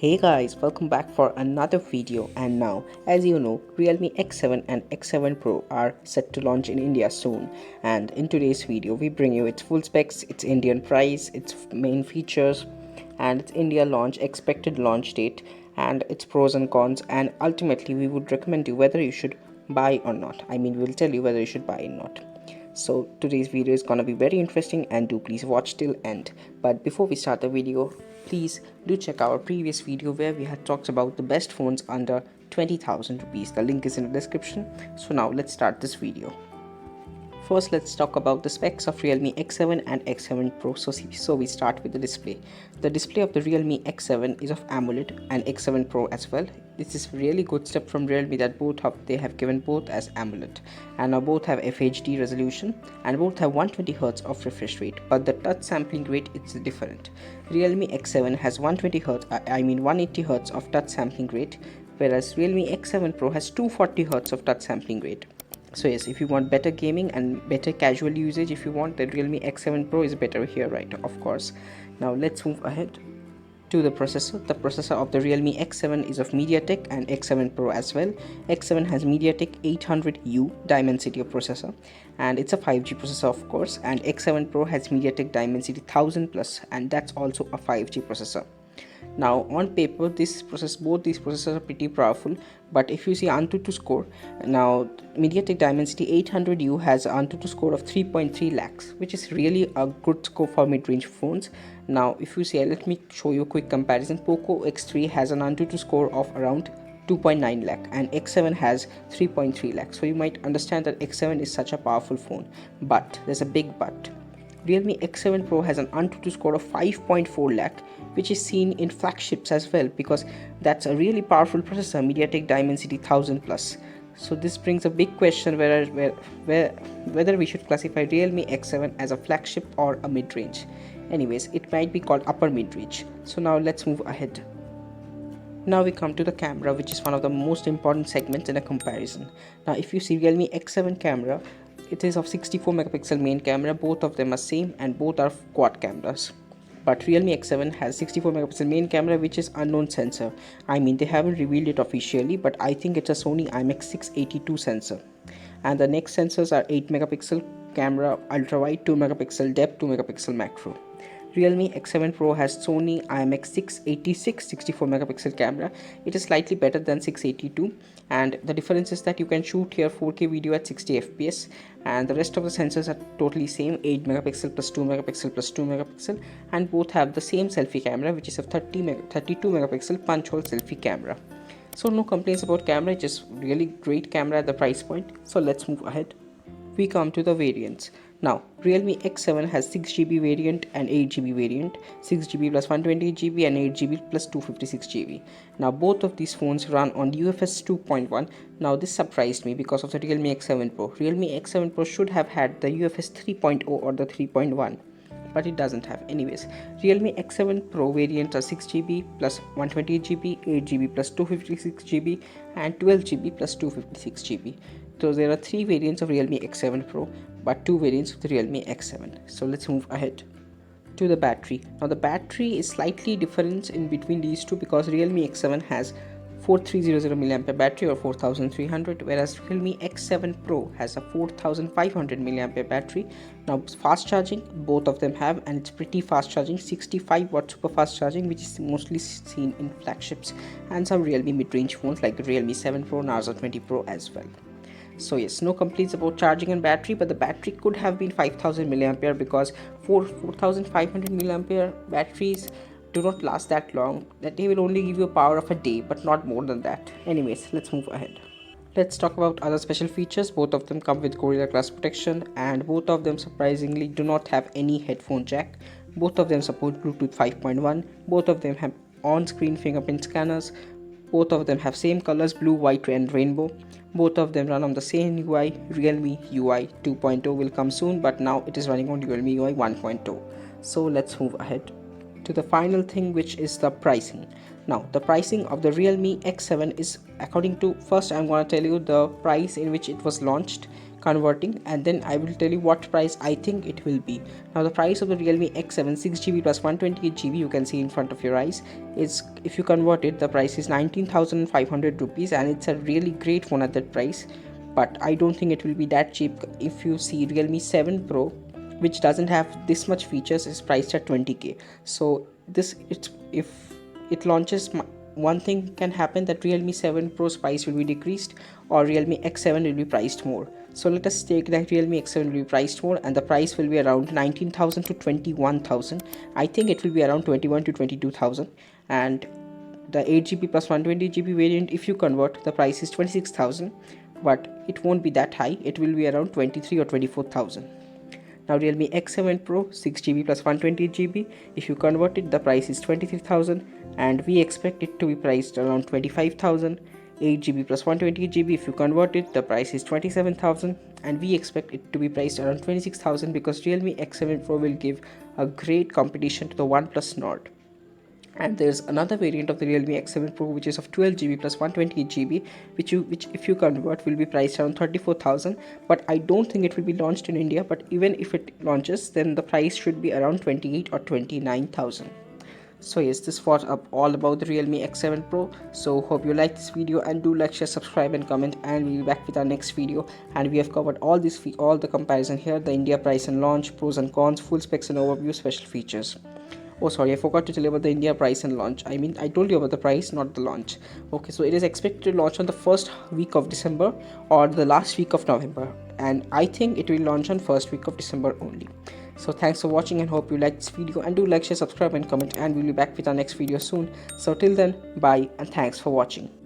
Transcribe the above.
Hey guys, welcome back for another video. And now, as you know, Realme X7 and X7 Pro are set to launch in India soon. And in today's video, we bring you its full specs, its Indian price, its main features, and its India launch, expected launch date, and its pros and cons. And ultimately, we would recommend you whether you should buy or not. We'll tell you whether you should buy or not. So today's video is gonna be very interesting, and do please watch till end. But before we start the video, please do check our previous video where we had talked about the best phones under 20,000 rupees. The link is in the description. So now let's start this video. First, let's talk about the specs of Realme X7 and X7 Pro. So we start with the display. The display of the Realme X7 is of AMOLED and X7 Pro as well. This is really good step from Realme that they have given both as AMOLED, and now both have FHD resolution and both have 120Hz of refresh rate, but the touch sampling rate is different. Realme X7 has 180Hz of touch sampling rate, whereas Realme X7 Pro has 240Hz of touch sampling rate. So yes, if you want better gaming and better casual usage, if you want, the Realme X7 Pro is better here, right? Of course. Now let's move ahead to the processor. The processor of the Realme X7 is of MediaTek and X7 Pro as well. X7 has MediaTek 800U Dimensity processor, and it's a 5G processor of course, and X7 Pro has MediaTek Dimensity 1000 plus, and that's also a 5G processor. Now on paper, both these processors are pretty powerful, but if you see Antutu score, now MediaTek Dimensity 800U has an Antutu score of 3.3 lakhs, which is really a good score for mid-range phones. Now if you see, let me show you a quick comparison. Poco X3 has an Antutu score of around 2.9 lakh and X7 has 3.3 lakh. So you might understand that X7 is such a powerful phone, but there's a big but. Realme X7 Pro has an Antutu score of 5.4 lakh, which is seen in flagships as well, because that's a really powerful processor, MediaTek Dimensity 1000 plus. So this brings a big question whether we should classify Realme X7 as a flagship or a mid-range. Anyways, it might be called upper mid-range. So now let's move ahead. Now we come to the camera, which is one of the most important segments in a comparison. Now if you see Realme X7 camera, it is of 64 megapixel main camera. Both of them are same and both are quad cameras. But Realme X7 has 64 megapixel main camera, which is unknown sensor. They haven't revealed it officially, but I think it's a Sony IMX682 sensor. And the next sensors are 8 megapixel camera ultra wide, 2 megapixel depth, 2 megapixel macro. Realme X7 Pro has Sony IMX686 64 megapixel camera. It is slightly better than 682, and the difference is that you can shoot here 4K video at 60 fps, and the rest of the sensors are totally same, 8 megapixel plus 2 megapixel plus 2 megapixel, and both have the same selfie camera, which is a 32 megapixel punch hole selfie camera. So no complaints about camera, just really great camera at the price point. So let's move ahead. We come to the variants. Now Realme X7 has 6GB variant and 8GB variant, 6GB plus 128GB and 8GB plus 256GB. Now both of these phones run on UFS 2.1. Now this surprised me because of the Realme X7 Pro. Realme X7 Pro should have had the UFS 3.0 or the 3.1, but it doesn't have. Anyways, Realme X7 Pro variants are 6GB plus 128GB, 8GB plus 256GB and 12GB plus 256GB. So there are 3 variants of Realme X7 Pro, but 2 variants of the Realme X7. So let's move ahead to the battery. Now the battery is slightly different in between these two, because Realme X7 has 4300 mAh battery or 4300, whereas Realme X7 Pro has a 4500 mAh battery. Now fast charging, both of them have, and it's pretty fast charging, 65 watt super fast charging, which is mostly seen in flagships and some Realme mid-range phones like the Realme 7 Pro, Narzo 20 Pro as well. So yes, no complaints about charging and battery, but the battery could have been 5000 mAh, because 4500 mAh batteries do not last that long, that they will only give you a power of a day, but not more than that. Anyways, let's move ahead. Let's talk about other special features. Both of them come with Gorilla Glass protection, and both of them surprisingly do not have any headphone jack. Both of them support Bluetooth 5.1. Both of them have on-screen fingerprint scanners. Both of them have same colors, blue, white and rainbow. Both of them run on the same UI. Realme UI 2.0 will come soon, but now it is running on Realme UI 1.0. So let's move ahead to the final thing, which is the pricing. Now the pricing of the Realme X7 is, according to, first I'm going to tell you the price in which it was launched converting, and then I will tell you what price I think it will be. Now the price of the Realme X7 6GB plus 128GB, you can see in front of your eyes, is, if you convert it, the price is 19,500 rupees, and it's a really great phone at that price. But I don't think it will be that cheap. If you see Realme 7 Pro, which doesn't have this much features, is priced at 20k. So this, it's, if it launches, one thing can happen, that Realme 7 Pro's price will be decreased, or Realme X7 will be priced more. So let us take that Realme X7 will be priced more, and the price will be around 19,000 to 21,000. I think it will be around 21 to 22,000. And the 8GB plus 120GB variant, if you convert, the price is 26,000, but it won't be that high. It will be around 23 or 24,000. Now Realme X7 Pro 6GB plus 128GB, if you convert it, the price is 23,000, and we expect it to be priced around 25,000. 8GB plus 128GB, if you convert it, the price is 27,000, and we expect it to be priced around 26,000, because Realme X7 Pro will give a great competition to the OnePlus Nord. And there's another variant of the Realme X7 Pro which is of 12GB plus 128GB, which if you convert will be priced around 34,000, but I don't think it will be launched in India. But even if it launches, then the price should be around 28 or 29,000. So yes, this was all about the Realme X7 Pro. So hope you like this video, and do like, share, subscribe and comment, and we'll be back with our next video. And we have covered all the comparison here: the India price and launch, pros and cons, full specs and overview, special features. Oh sorry, I forgot to tell you about the India price and launch. I mean, I told you about the price, not the launch. Okay, so it is expected to launch on the first week of December or the last week of November, and I think it will launch on first week of December only. So thanks for watching, and hope you liked this video, and do like, share, subscribe and comment, and we'll be back with our next video soon. So till then, bye, and thanks for watching.